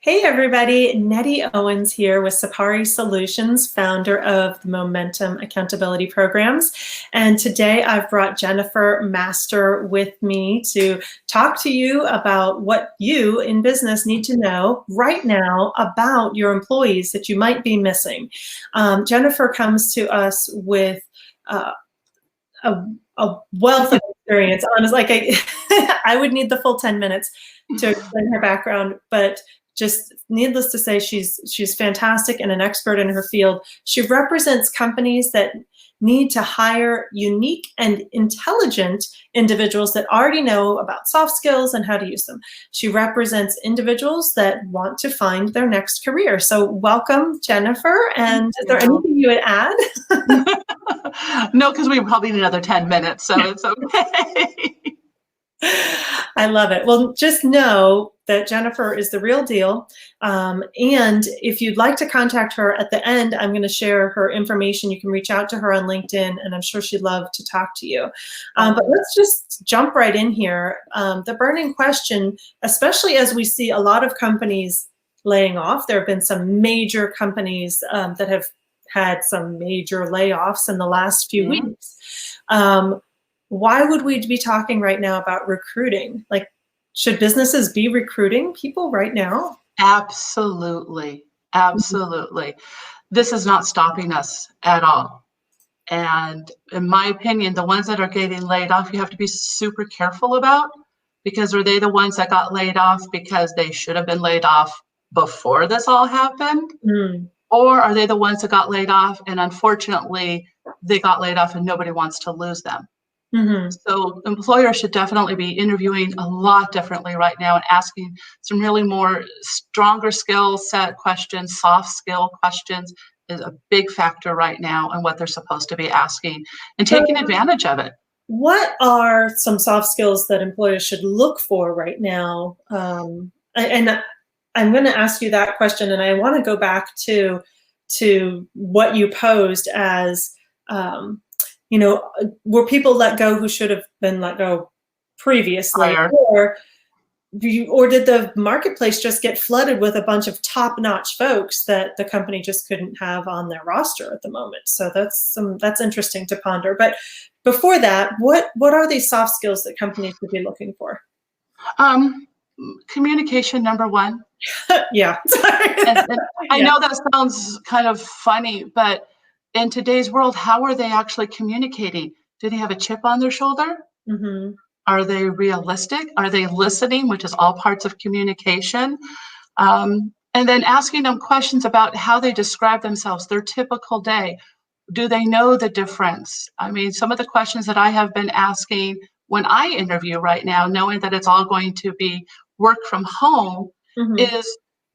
Hey everybody, Nettie Owens here with Sapari Solutions, founder of the Momentum Accountability Programs. And today I've brought Jennifer Mastor with me to talk to you about what you in business need to know right now about your employees that you might be missing. Jennifer comes to us with a wealth of experience. Honestly, I would need the full 10 minutes to explain her background, but just needless to say, she's fantastic and an expert in her field. She represents companies that need to hire unique and intelligent individuals that already know about soft skills and how to use them. She represents individuals that want to find their next career. So welcome, Jennifer. And is there anything you would add? No, because we probably need another 10 minutes, so it's okay. I love it. Well, just know that Jennifer is the real deal. And if you'd like to contact her at the end, I'm going to share her information. You can reach out to her on LinkedIn, and I'm sure she'd love to talk to you. But let's just jump right in here. The burning question, especially as we see a lot of companies laying off, there have been some major companies that have had some major layoffs in the last few weeks. Why would we be talking right now about recruiting? Like, should businesses be recruiting people right now? Absolutely. Absolutely. This is not stopping us at all. And in my opinion, the ones that are getting laid off, you have to be super careful about, because are they the ones that got laid off because they should have been laid off before this all happened? Or are they the ones that got laid off and unfortunately they got laid off and nobody wants to lose them? So employers should definitely be interviewing a lot differently right now and asking some really more stronger skill set questions. Soft skill questions is a big factor right now in what they're supposed to be asking and taking advantage of it. What are some soft skills that employers should look for right now? And I'm going to ask you that question, and I want to go back to what you posed as, were people let go who should have been let go previously, or did the marketplace just get flooded with a bunch of top-notch folks that the company just couldn't have on their roster at the moment? So that's interesting to ponder. But before that, what are these soft skills that companies should be looking for? Communication, number one. Yeah. and I know that sounds kind of funny, but in today's world, how are they actually communicating? Do they have a chip on their shoulder? Are they realistic? Are they listening, which is all parts of communication? And then asking them questions about how they describe themselves, their typical day. Do they know the difference? I mean, some of the questions that I have been asking when I interview right now, knowing that it's all going to be work from home, is,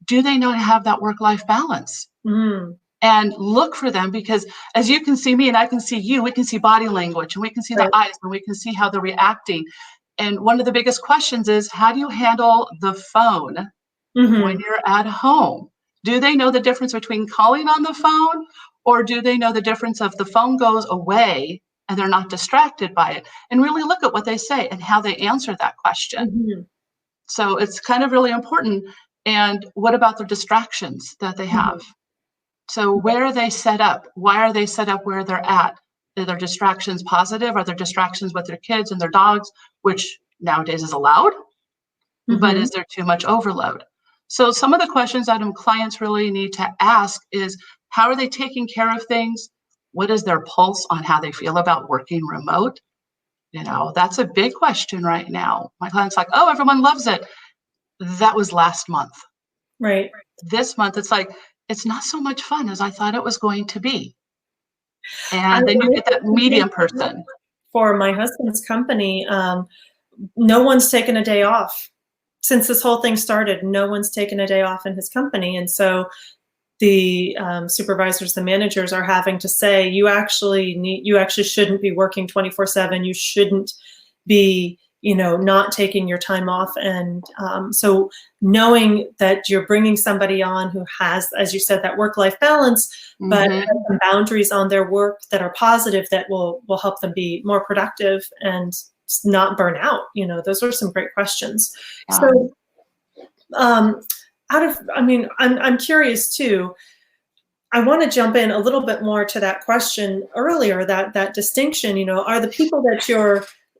do they know how to have that work-life balance? And look for them, because as you can see me and I can see you, we can see body language and we can see the eyes and we can see how they're reacting. And one of the biggest questions is, how do you handle the phone when you're at home? Do they know the difference between calling on the phone, or do they know the difference of the phone goes away and they're not distracted by it? And really look at what they say and how they answer that question. So it's kind of really important. And what about the distractions that they have? So where are they set up? Why are they set up where they're at? Are their distractions positive? Are there distractions with their kids and their dogs, which nowadays is allowed? But is there too much overload? So some of the questions that clients really need to ask is, how are they taking care of things? What is their pulse on how they feel about working remote? That's a big question right now. My client's like, oh, everyone loves it. That was last month. Right. This month, it's like, it's not so much fun as I thought it was going to be. And then you get that medium person. For my husband's company, no one's taken a day off. Since this whole thing started, no one's taken a day off in his company. And so the supervisors, the managers are having to say, you actually shouldn't be working 24/7. You shouldn't be not taking your time off. And so knowing that you're bringing somebody on who has, as you said, that work-life balance, but has some boundaries on their work that are positive, that will help them be more productive and not burn out. Those are some great questions. So I'm curious too. I want to jump in a little bit more to that question earlier, that distinction, are the people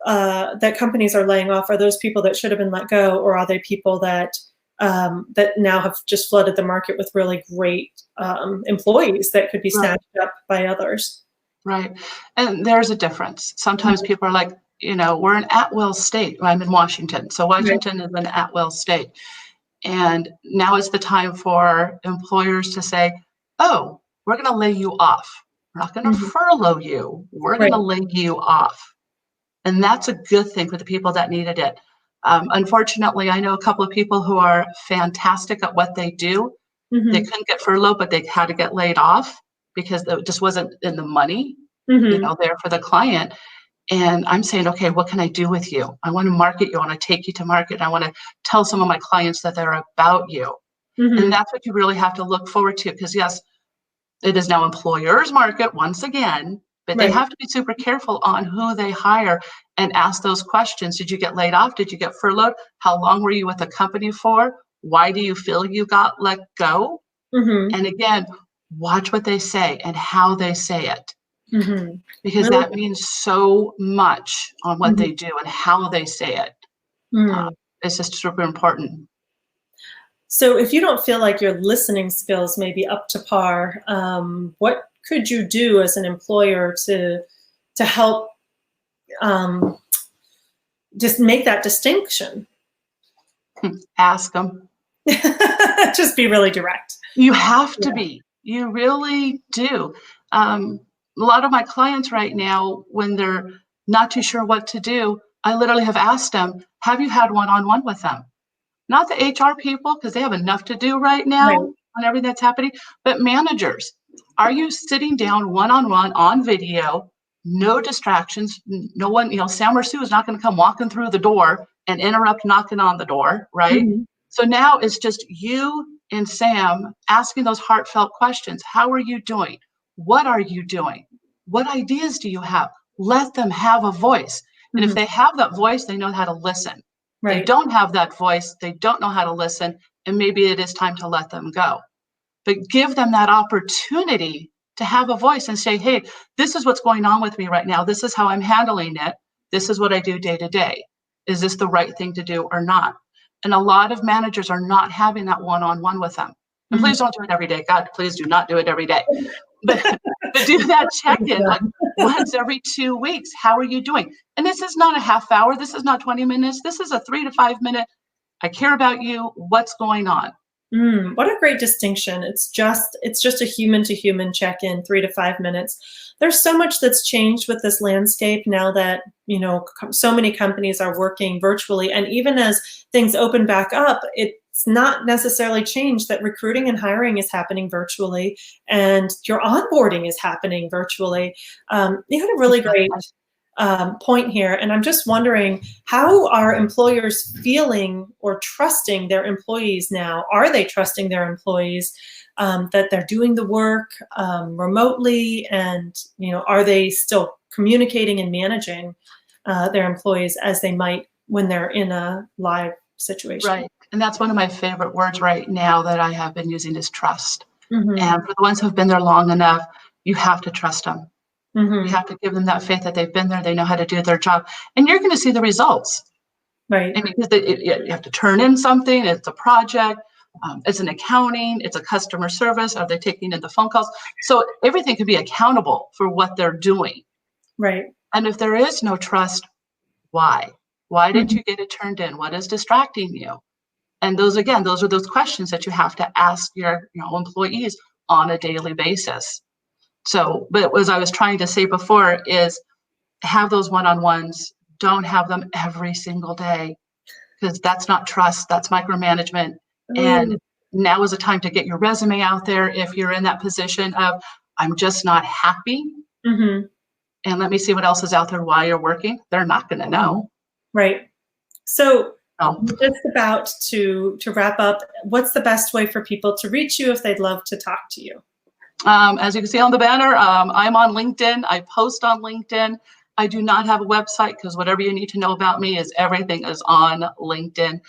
that companies are laying off, are those people that should have been let go, or are they people that now have just flooded the market with really great employees that could be snatched up by others? Right. And there's a difference. Sometimes people are like, we're an at-will state. I'm in Washington. So Washington is an at-will state. And now is the time for employers to say, oh, we're going to lay you off. We're not going to furlough you. We're going to lay you off. And that's a good thing for the people that needed it. Unfortunately, I know a couple of people who are fantastic at what they do. They couldn't get furloughed, but they had to get laid off because it just wasn't in the money, there for the client. And I'm saying, okay, what can I do with you? I want to market you. I want to take you to market. I want to tell some of my clients that they're about you. And that's what you really have to look forward to. Because yes, it is now employers market once again, but they have to be super careful on who they hire and ask those questions. Did you get laid off? Did you get furloughed? How long were you with the company for? Why do you feel you got let go? And again, watch what they say and how they say it. Because that means so much on what they do and how they say it. It's just super important. So if you don't feel like your listening skills may be up to par, what could you do as an employer to help just make that distinction? Ask them. Just be really direct. You have to be. You really do. A lot of my clients right now, when they're not too sure what to do, I literally have asked them, have you had one-on-one with them? Not the HR people, because they have enough to do right now on everything that's happening, but managers. Are you sitting down one-on-one on video, no distractions, no one, Sam or Sue is not going to come walking through the door and interrupt knocking on the door, right? So now it's just you and Sam asking those heartfelt questions. How are you doing? What are you doing? What ideas do you have? Let them have a voice. And if they have that voice, they know how to listen. They don't have that voice, they don't know how to listen, and maybe it is time to let them go. But give them that opportunity to have a voice and say, hey, this is what's going on with me right now. This is how I'm handling it. This is what I do day to day. Is this the right thing to do or not? And a lot of managers are not having that one-on-one with them. And please don't do it every day. God, please do not do it every day. But do that check-in like once every 2 weeks. How are you doing? And this is not a half hour. This is not 20 minutes. This is a 3 to 5 minute. I care about you. What's going on? What a great distinction. It's just a human to human check-in, 3 to 5 minutes. There's so much that's changed with this landscape now that, so many companies are working virtually. And even as things open back up, it's not necessarily changed that recruiting and hiring is happening virtually and your onboarding is happening virtually. You had a really great point here. And I'm just wondering, how are employers feeling or trusting their employees now? Are they trusting their employees that they're doing the work remotely? And, are they still communicating and managing their employees as they might when they're in a live situation? Right. And that's one of my favorite words right now that I have been using is trust. And for the ones who've been there long enough, you have to trust them. You have to give them that faith that they've been there, they know how to do their job, and you're going to see the results. Right. And because you have to turn in something, it's a project, it's an accounting, it's a customer service, are they taking in the phone calls? So everything can be accountable for what they're doing. Right. And if there is no trust, why? Why didn't you get it turned in? What is distracting you? And those are those questions that you have to ask your employees on a daily basis. So, but as I was trying to say before is have those one-on-ones, don't have them every single day because that's not trust, that's micromanagement. And now is a time to get your resume out there if you're in that position of, I'm just not happy. And let me see what else is out there while you're working. They're not going to know. Right. So just about to wrap up, what's the best way for people to reach you if they'd love to talk to you? As you can see on the banner, I'm on LinkedIn. I post on LinkedIn. I do not have a website because whatever you need to know about me is everything is on LinkedIn.